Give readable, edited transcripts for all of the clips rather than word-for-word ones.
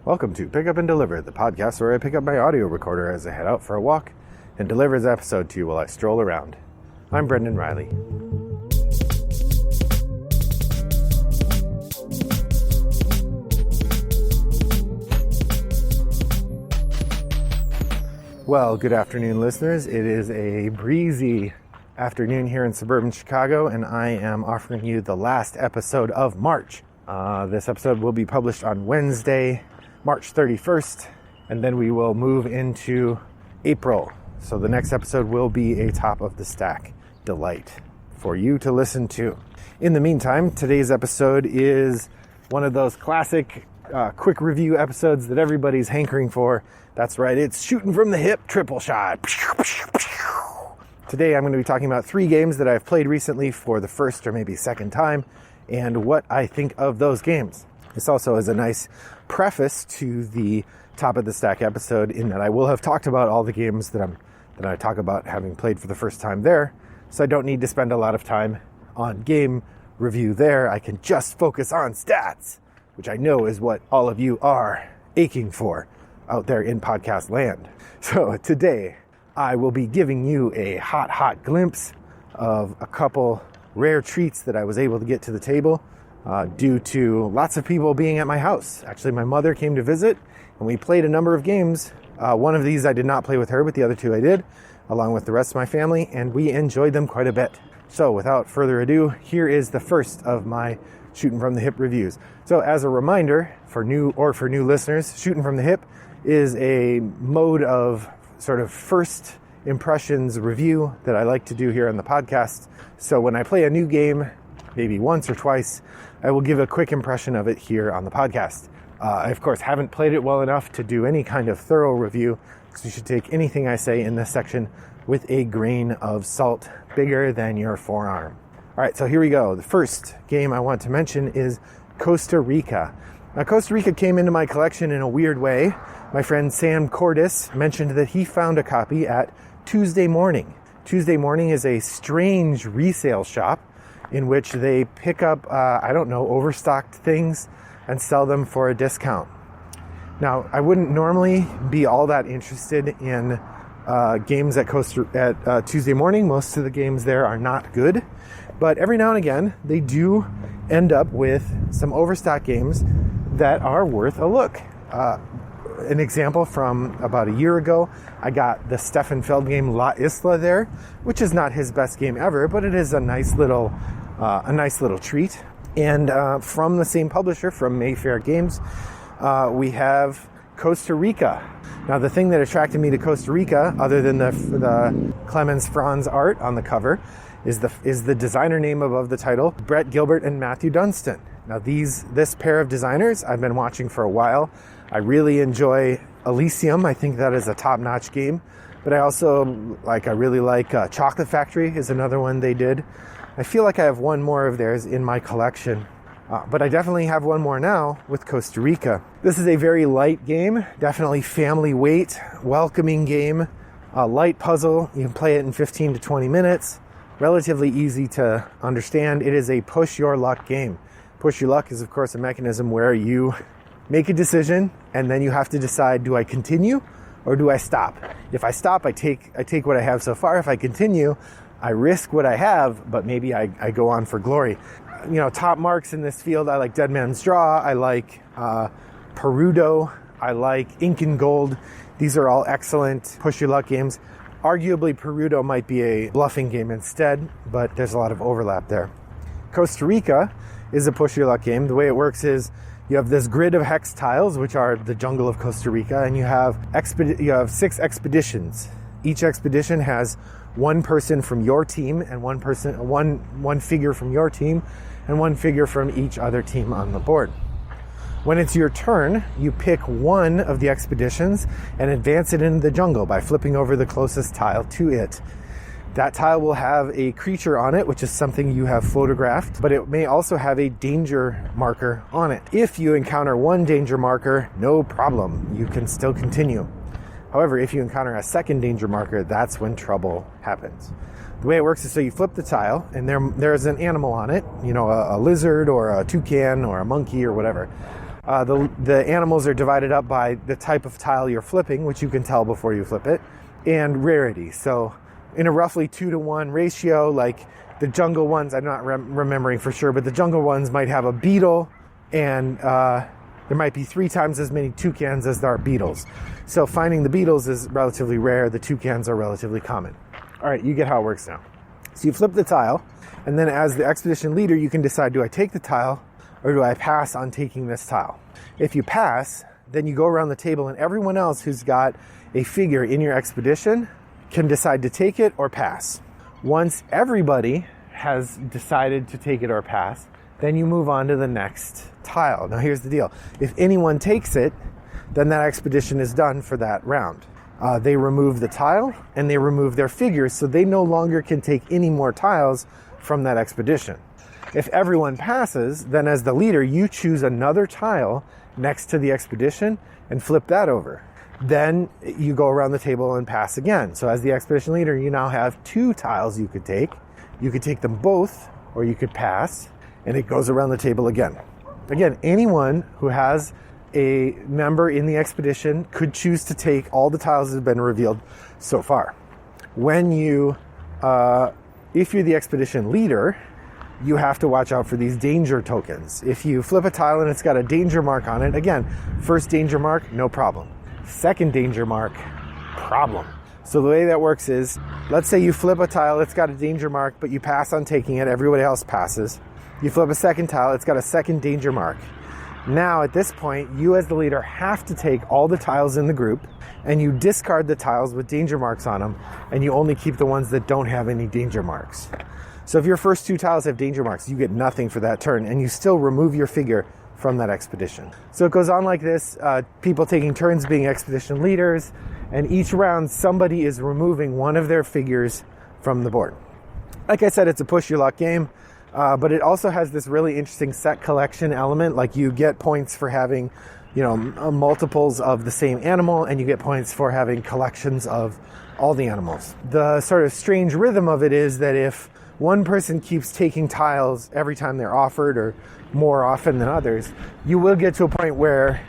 Welcome to Pick Up and Deliver, the podcast where I pick up my audio recorder as I head out for a walk and deliver this episode to you while I stroll around. I'm Brendan Riley. Well, good afternoon, listeners. It is a breezy afternoon here in suburban Chicago, and I am offering you the last episode of March. This episode will be published on Wednesday, March 31st, and then we will move into April. So the next episode will be a top of the stack delight for you to listen to. In the meantime, today's episode is one of those classic quick review episodes that everybody's hankering for. That's right, it's shooting from the hip, triple shot. Today I'm going to be talking about 3 games that I've played recently for the first or maybe second time and what I think of those games. This also is a nice preface to the top of the stack episode in that I will have talked about all the games that I talk about having played for the first time there. So I don't need to spend a lot of time on game review there. I can just focus on stats, which I know is what all of you are aching for out there in podcast land. So today I will be giving you a hot glimpse of a couple rare treats that I was able to get to the table due to lots of people being at my house. Actually, my mother came to visit and we played a number of games. One of these I did not play with her, but the other 2 I did, along with the rest of my family, and we enjoyed them quite a bit. So without further ado, here is the first of my Shooting from the Hip reviews. So as a reminder for new listeners, Shooting from the Hip is a mode of sort of first impressions review that I like to do here on the podcast. So when I play a new game, maybe once or twice, I will give a quick impression of it here on the podcast. I, of course, haven't played it well enough to do any kind of thorough review, so you should take anything I say in this section with a grain of salt bigger than your forearm. All right, so here we go. The first game I want to mention is Costa Rica. Now, Costa Rica came into my collection in a weird way. My friend Sam Cordis mentioned that he found a copy at Tuesday Morning. Tuesday Morning is a strange resale shop in which they pick up, overstocked things and sell them for a discount. Now, I wouldn't normally be all that interested in games at Tuesday Morning. Most of the games there are not good, but every now and again, they do end up with some overstock games that are worth a look. An example from about a year ago, I got the Stefan Feld game La Isla there, which is not his best game ever, but it is a nice little treat. And from the same publisher, from Mayfair Games, we have Costa Rica. Now, the thing that attracted me to Costa Rica, other than the Clemens Franz art on the cover, is the designer name above the title, Brett Gilbert and Matthew Dunstan. Now, this pair of designers I've been watching for a while. I really enjoy Elysium. I think that is a top-notch game. But I really like Chocolate Factory is another one they did. I feel like I have one more of theirs in my collection. But I definitely have one more now with Costa Rica. This is a very light game, definitely family weight, welcoming game, a light puzzle. You can play it in 15 to 20 minutes. Relatively easy to understand. It is a push your luck game. Push your luck is, of course, a mechanism where you make a decision and then you have to decide, do I continue or do I stop? If I stop, I take what I have so far. If I continue, I risk what I have, but maybe I go on for glory. Top marks in this field, I like Dead Man's Draw, I like Perudo, I like Ink and Gold. These are all excellent push your luck games. Arguably, Perudo might be a bluffing game instead, but there's a lot of overlap there. Costa Rica is a push your luck game. The way it works is you have this grid of hex tiles, which are the jungle of Costa Rica, and you have 6 expeditions. Each expedition has one person from your team and one figure from your team and one figure from each other team on the board. When it's your turn, you pick one of the expeditions and advance it into the jungle by flipping over the closest tile to it. That tile will have a creature on it, which is something you have photographed, but it may also have a danger marker on it. If you encounter one danger marker, no problem. You can still continue. However, if you encounter a second danger marker, that's when trouble happens. The way it works is so you flip the tile, and there's an animal on it, a lizard or a toucan or a monkey or whatever. The animals are divided up by the type of tile you're flipping, which you can tell before you flip it, and rarity. So in a roughly 2-to-1 ratio, like the jungle ones, I'm not remembering for sure, but the jungle ones might have a beetle, and there might be 3 times as many toucans as there are beetles. So finding the beetles is relatively rare. The toucans are relatively common. All right, you get how it works now. So you flip the tile, and then as the expedition leader, you can decide, do I take the tile or do I pass on taking this tile? If you pass, then you go around the table, and everyone else who's got a figure in your expedition can decide to take it or pass. Once everybody has decided to take it or pass, then you move on to the next tile. Now here's the deal. If anyone takes it, then that expedition is done for that round. They remove the tile and they remove their figures, so they no longer can take any more tiles from that expedition. If everyone passes, then as the leader, you choose another tile next to the expedition and flip that over. Then you go around the table and pass again. So as the expedition leader, you now have 2 tiles you could take. You could take them both, or you could pass, and it goes around the table again. Again, anyone who has a member in the expedition could choose to take all the tiles that have been revealed so far. When you, if you're the expedition leader, you have to watch out for these danger tokens. If you flip a tile and it's got a danger mark on it, again, first danger mark, no problem. Second danger mark, problem. So the way that works is, let's say you flip a tile, it's got a danger mark, but you pass on taking it, everybody else passes. You flip a second tile, it's got a second danger mark. Now at this point, you as the leader have to take all the tiles in the group, and you discard the tiles with danger marks on them, and you only keep the ones that don't have any danger marks. So if your first 2 tiles have danger marks, you get nothing for that turn, and you still remove your figure from that expedition. So it goes on like this, people taking turns being expedition leaders, and each round somebody is removing one of their figures from the board. Like I said, it's a push your luck game, but it also has this really interesting set collection element. Like you get points for having, multiples of the same animal, and you get points for having collections of all the animals. The sort of strange rhythm of it is that if one person keeps taking tiles every time they're offered, or more often than others, you will get to a point where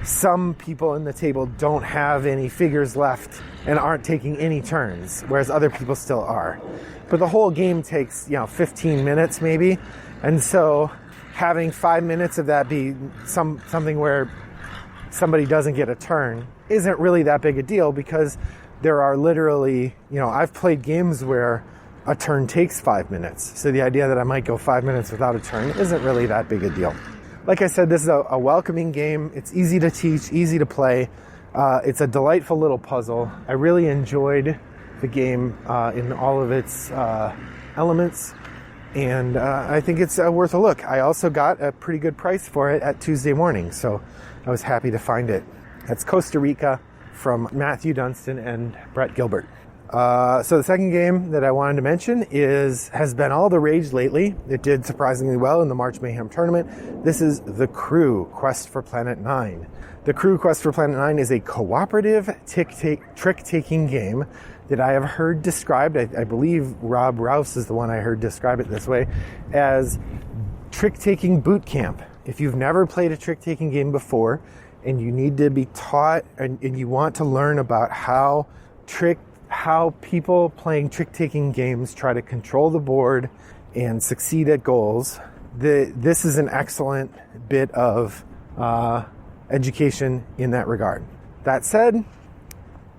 some people in the table don't have any figures left and aren't taking any turns, whereas other people still are. But the whole game takes, 15 minutes maybe, and so having 5 minutes of that be something where somebody doesn't get a turn isn't really that big a deal, because there are literally, I've played games where a turn takes 5 minutes. So the idea that I might go 5 minutes without a turn isn't really that big a deal. Like I said, this is a welcoming game. It's easy to teach, easy to play. It's a delightful little puzzle. I really enjoyed the game in all of its elements, and I think it's worth a look. I also got a pretty good price for it at Tuesday morning, so I was happy to find it. That's Costa Rica from Matthew Dunstan and Brett Gilbert. So the second game that I wanted to mention has been all the rage lately. It did surprisingly well in the March Mayhem tournament. This is The Crew, Quest for Planet 9. The Crew, Quest for Planet 9 is a cooperative trick-taking game that I have heard described, I believe Rob Rouse is the one I heard describe it this way, as trick-taking boot camp. If you've never played a trick-taking game before, and you need to be taught, and you want to learn about how people playing trick-taking games try to control the board and succeed at goals, this is an excellent bit of education in that regard. That said,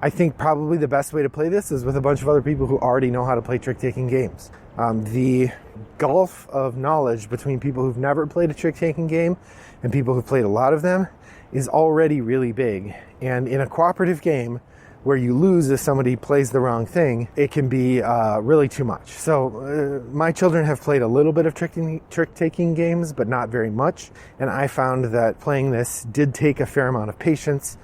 I think probably the best way to play this is with a bunch of other people who already know how to play trick-taking games. The gulf of knowledge between people who've never played a trick-taking game and people who've played a lot of them is already really big. And in a cooperative game, where you lose if somebody plays the wrong thing, it can be really too much. So my children have played a little bit of trick-taking games, but not very much. And I found that playing this did take a fair amount of patience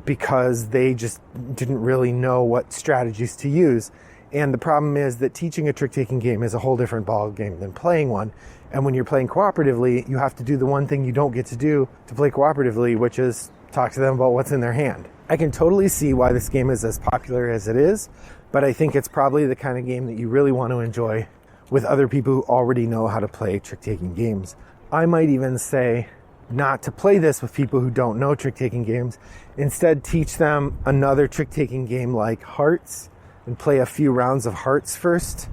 because they just didn't really know what strategies to use. And the problem is that teaching a trick-taking game is a whole different ball game than playing one. And when you're playing cooperatively, you have to do the one thing you don't get to do to play cooperatively, which is talk to them about what's in their hand. I can totally see why this game is as popular as it is, but I think it's probably the kind of game that you really want to enjoy with other people who already know how to play trick-taking games. I might even say not to play this with people who don't know trick-taking games. Instead, teach them another trick-taking game like Hearts and play a few rounds of Hearts first,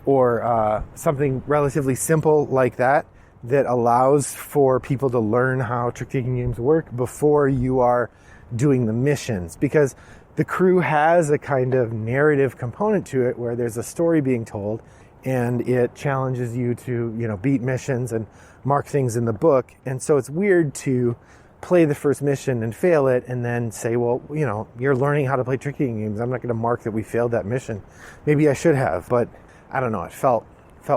or something relatively simple like that allows for people to learn how trick-taking games work before you are doing the missions. Because the Crew has a kind of narrative component to it where there's a story being told, and it challenges you to, beat missions and mark things in the book. And so it's weird to play the first mission and fail it and then say, well, you're learning how to play trick-taking games. I'm not going to mark that we failed that mission. Maybe I should have, but I don't know. It felt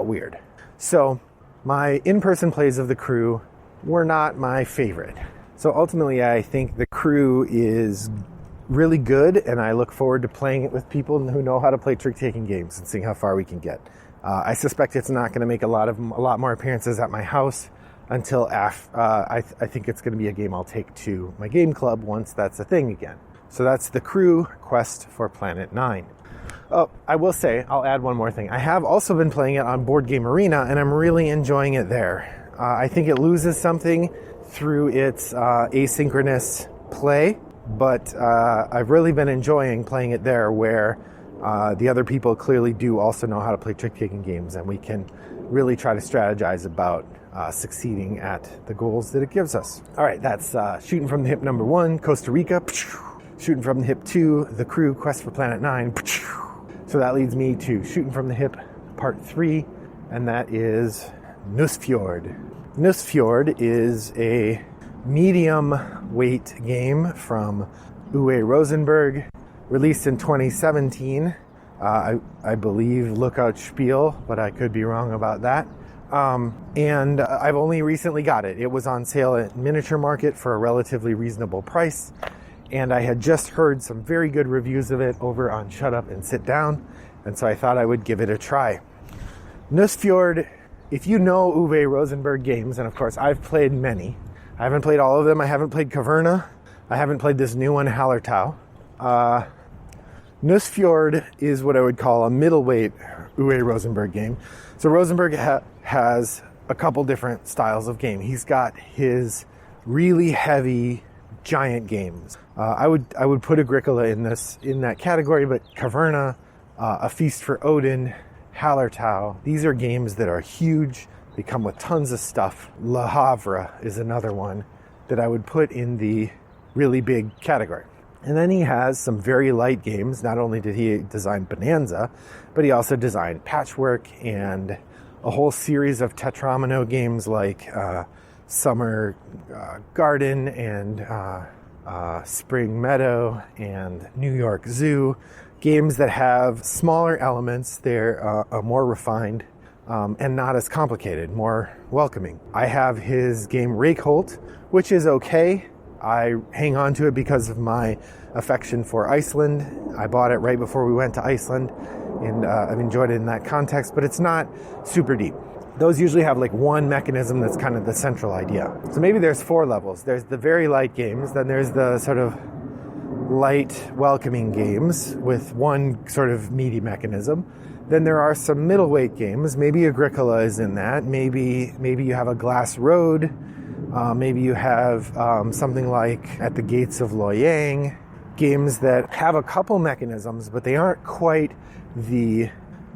weird. So my in-person plays of the Crew were not my favorite. So ultimately, I think the Crew is really good, and I look forward to playing it with people who know how to play trick-taking games and seeing how far we can get. I suspect it's not going to make a lot more appearances at my house until after. I think it's going to be a game I'll take to my game club once that's a thing again. So that's the Crew Quest for Planet 9. Oh, I will say, I'll add one more thing. I have also been playing it on Board Game Arena, and I'm really enjoying it there. I think it loses something through its asynchronous play, but I've really been enjoying playing it there, where the other people clearly do also know how to play trick-taking games, and we can really try to strategize about succeeding at the goals that it gives us. All right, that's Shooting from the Hip number 1, Costa Rica. Shooting from the Hip 2, The Crew Quest for Planet 9. So that leads me to Shooting from the Hip Part 3, and that is Nusfjord. Nusfjord is a medium weight game from Uwe Rosenberg, released in 2017. I believe Lookout Spiel, but I could be wrong about that. And I've only recently got it. It was on sale at Miniature Market for a relatively reasonable price, and I had just heard some very good reviews of it over on Shut Up and Sit Down, and so I thought I would give it a try. Nusfjord, if you know Uwe Rosenberg games, and of course I've played many. I haven't played all of them. I haven't played Caverna. I haven't played this new one, Hallertau. Nusfjord is what I would call a middleweight Uwe Rosenberg game. So Rosenberg has a couple different styles of game. He's got his really heavy giant games. I would put Agricola in that category, but Caverna, A Feast for Odin, Hallertau, these are games that are huge. They come with tons of stuff. Le Havre is another one that I would put in the really big category. And then he has some very light games. Not only did he design Bonanza, but he also designed Patchwork and a whole series of Tetramino games like Summer Garden and Spring Meadow and New York Zoo. Games that have smaller elements. They're more refined and not as complicated, more welcoming. I have his game Reykholt, which is okay. I hang on to it because of my affection for Iceland. I bought it right before we went to Iceland, and I've enjoyed it in that context, but it's not super deep. Those usually have like one mechanism that's kind of the central idea. So maybe there's 4 levels. There's the very light games, then there's the sort of light, welcoming games with one sort of meaty mechanism. Then there are some middleweight games. Maybe Agricola is in that. Maybe you have a Glass Road. Maybe you have something like At the Gates of Loyang. Games that have a couple mechanisms, but they aren't quite the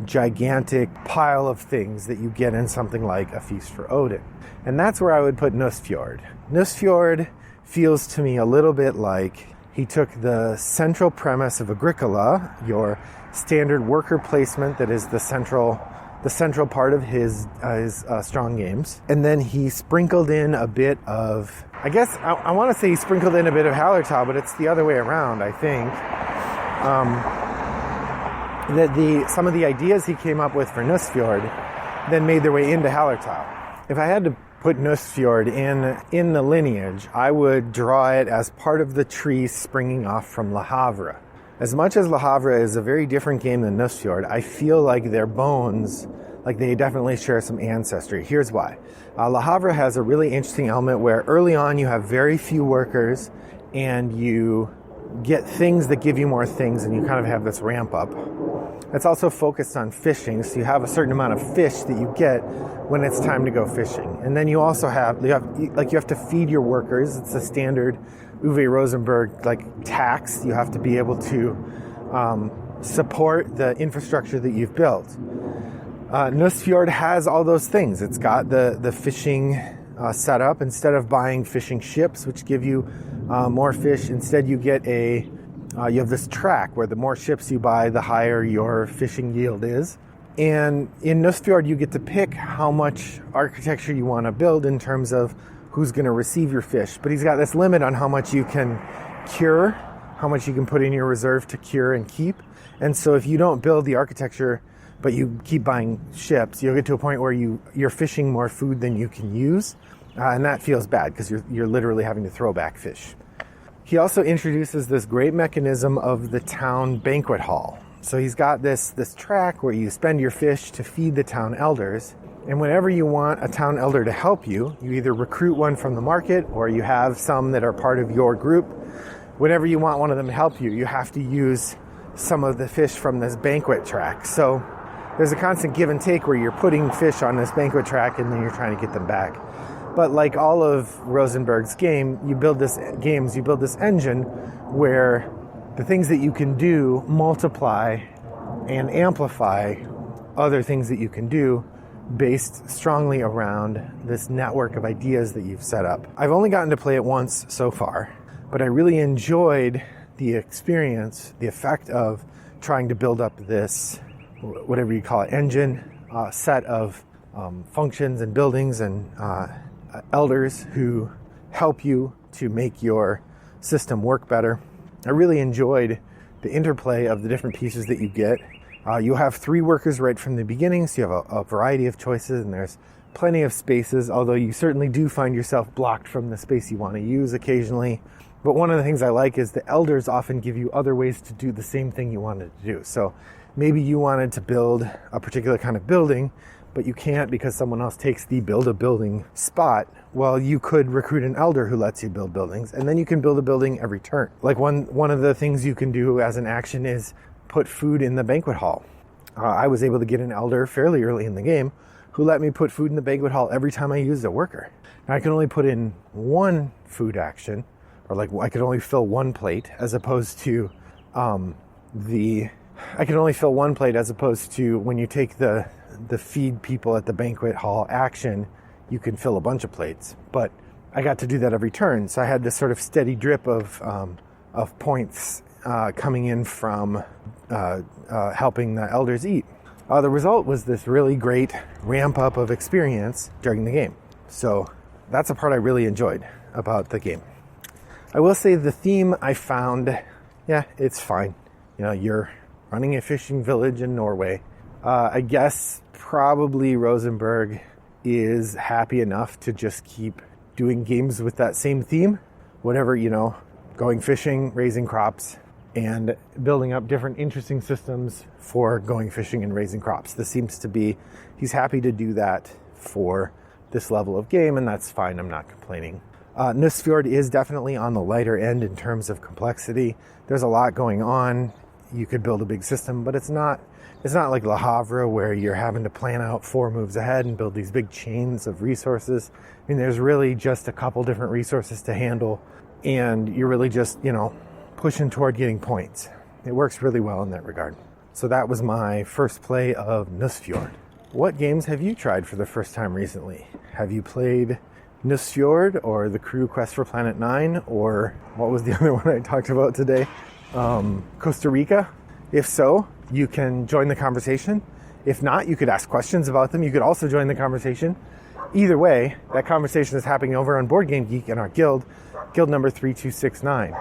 gigantic pile of things that you get in something like A Feast for Odin. And that's where I would put Nusfjord. Nusfjord feels to me a little bit like he took the central premise of Agricola, your standard worker placement that is the central part of his strong games, and then he sprinkled in a bit of, I guess I want to say he sprinkled in a bit of Hallertau, but it's the other way around, I think. That some of the ideas he came up with for Nusfjord then made their way into Hallertau. If I had to put Nusfjord in the lineage, I would draw it as part of the tree springing off from Le Havre. As much as Le Havre is a very different game than Nusfjord, I feel like their bones, like they definitely share some ancestry. Here's why. Le Havre has a really interesting element where early on you have very few workers and you get things that give you more things, and you kind of have this ramp up. It's also focused on fishing, so you have a certain amount of fish that you get when it's time to go fishing. And then you also have to feed your workers. It's a standard Uwe Rosenberg tax. You have to be able to support the infrastructure that you've built. Nusfjord has all those things. It's got the fishing set up. Instead of buying fishing ships, which give you more fish, instead you get you have this track where the more ships you buy, the higher your fishing yield is. And in Nusfjord, you get to pick how much architecture you want to build in terms of who's going to receive your fish. But he's got this limit on how much you can cure, how much you can put in your reserve to cure and keep. And so if you don't build the architecture, but you keep buying ships, you'll get to a point where you're fishing more food than you can use. And that feels bad because you're literally having to throw back fish. He also introduces this great mechanism of the town banquet hall. So he's got this track where you spend your fish to feed the town elders. And whenever you want a town elder to help you, you either recruit one from the market or you have some that are part of your group. Whenever you want one of them to help you, you have to use some of the fish from this banquet track. So there's a constant give and take where you're putting fish on this banquet track and then you're trying to get them back. But like all of Rosenberg's games, you build this engine where the things that you can do multiply and amplify other things that you can do based strongly around this network of ideas that you've set up. I've only gotten to play it once so far, but I really enjoyed the experience, the effect of trying to build up this, whatever you call it, engine, set of functions and buildings and elders who help you to make your system work better. I really enjoyed the interplay of the different pieces that you get. You have 3 workers right from the beginning, so you have a variety of choices, and there's plenty of spaces, although you certainly do find yourself blocked from the space you want to use occasionally. But one of the things I like is the elders often give you other ways to do the same thing you wanted to do. So maybe you wanted to build a particular kind of building, but you can't because someone else takes the build a building spot. Well, you could recruit an elder who lets you build buildings, and then you can build a building every turn. Like one of the things you can do as an action is put food in the banquet hall. I was able to get an elder fairly early in the game who let me put food in the banquet hall every time I used a worker. Now I can only put in one food action, or I could only fill one plate as opposed to when you take the feed people at the banquet hall action, you can fill a bunch of plates. But I got to do that every turn, so I had this sort of steady drip of points coming in from helping the elders eat. The result was this really great ramp up of experience during the game. So that's a part I really enjoyed about the game. I will say the theme I found, it's fine. You're running a fishing village in Norway. I guess probably Rosenberg is happy enough to just keep doing games with that same theme. Whatever, going fishing, raising crops, and building up different interesting systems for going fishing and raising crops. He's happy to do that for this level of game, and that's fine. I'm not complaining. Nusfjord is definitely on the lighter end in terms of complexity. There's a lot going on. You could build a big system, but it's not like Le Havre where you're having to plan out 4 moves ahead and build these big chains of resources. I mean, there's really just a couple different resources to handle, and you're really just, pushing toward getting points. It works really well in that regard. So that was my first play of Nusfjord. What games have you tried for the first time recently? Have you played Nusfjord or The Crew Quest for Planet 9, or what was the other one I talked about today? Costa Rica? If so, you can join the conversation. If not, you could ask questions about them. You could also join the conversation. Either way, that conversation is happening over on Board Game Geek in our guild number 3269.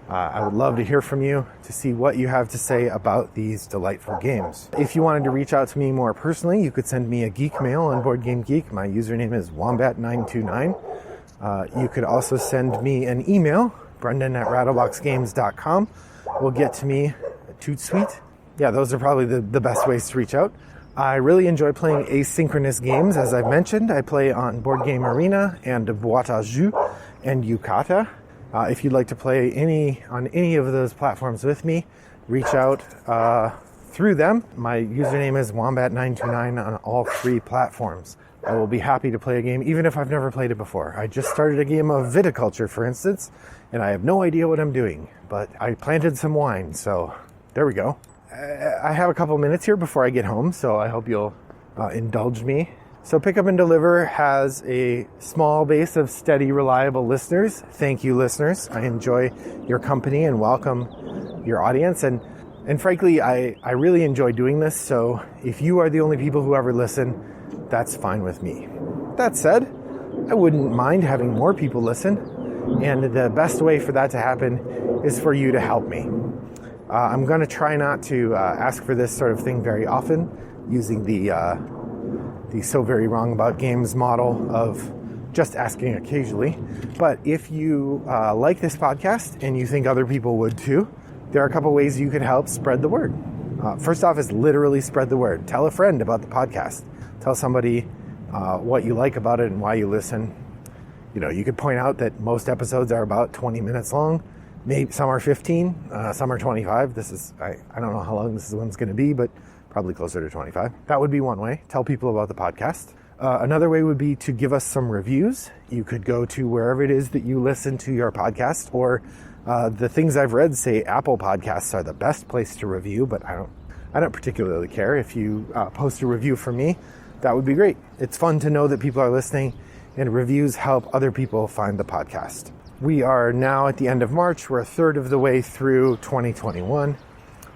I would love to hear from you to see what you have to say about these delightful games. If you wanted to reach out to me more personally, you could send me a geek mail on Board Game Geek. My username is wombat929. You could also send me an email, brendan@rattleboxgames.com. Will get to me toot sweet. Yeah, those are probably the best ways to reach out. I really enjoy playing asynchronous games. As I've mentioned, I play on Board Game Arena and Boîte à Jeux and Yukata. If you'd like to play on any of those platforms with me, reach out through them. My username is Wombat929 on all 3 platforms. I will be happy to play a game, even if I've never played it before. I just started a game of viticulture, for instance, and I have no idea what I'm doing, but I planted some wine, so there we go. I have a couple minutes here before I get home, so I hope you'll indulge me. So Pick Up and Deliver has a small base of steady, reliable listeners. Thank you, listeners. I enjoy your company and welcome your audience. And frankly, I really enjoy doing this, so if you are the only people who ever listen, that's fine with me. That said, I wouldn't mind having more people listen, and the best way for that to happen is for you to help me. I'm going to try not to ask for this sort of thing very often, using the So Very Wrong About Games model of just asking occasionally. But if you like this podcast and you think other people would too, there are a couple ways you could help spread the word. First off is literally spread the word. Tell a friend about the podcast. Tell somebody what you like about it and why you listen. You know, you could point out that most episodes are about 20 minutes long. Maybe some are 15, some are 25. I don't know how long this one's going to be, but probably closer to 25. That would be one way. Tell people about the podcast. Another way would be to give us some reviews. You could go to wherever it is that you listen to your podcast, or the things I've read say Apple Podcasts are the best place to review, but I don't particularly care. If you post a review for me, that would be great. It's fun to know that people are listening, and reviews help other people find the podcast. We are now at the end of March. We're a third of the way through 2021.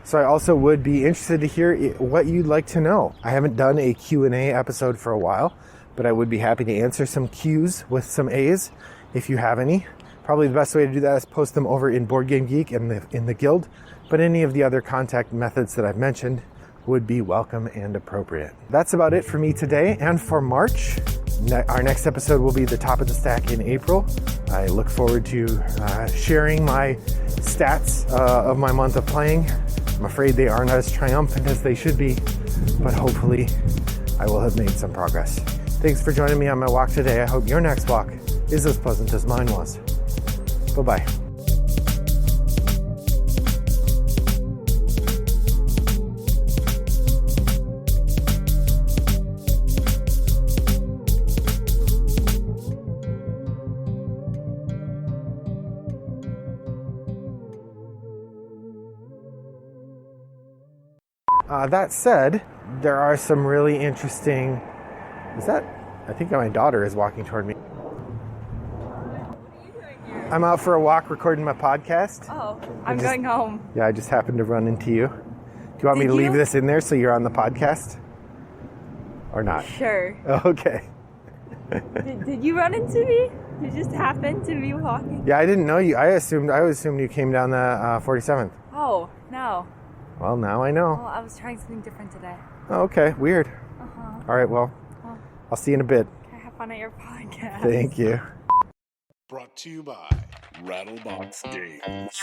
So I also would be interested to hear what you'd like to know. I haven't done a Q&A episode for a while, but I would be happy to answer some Q's with some A's if you have any. Probably the best way to do that is post them over in Board Game Geek and in the Guild, but any of the other contact methods that I've mentioned would be welcome and appropriate. That's about it for me today and for March. Our next episode will be the top of the stack in April. I look forward to sharing my stats of my month of playing. I'm afraid they aren't as triumphant as they should be, but hopefully I will have made some progress. Thanks for joining me on my walk today. I hope your next walk is as pleasant as mine was. Bye-bye. That said, there are some really interesting... I think my daughter is walking toward me. I'm out for a walk recording my podcast. Oh, I'm going home. Yeah, I just happened to run into you. Do you want me to leave this in there so you're on the podcast? Or not? Sure. Okay. Did you run into me? You just happened to be walking? Yeah, I didn't know you. I assumed you came down the 47th. Oh, no. Well, now I know. Oh, I was trying something different today. Oh, okay, weird. Uh-huh. All right, well, I'll see you in a bit. Can I have fun at your podcast? Thank you. Brought to you by Rattlebox Games.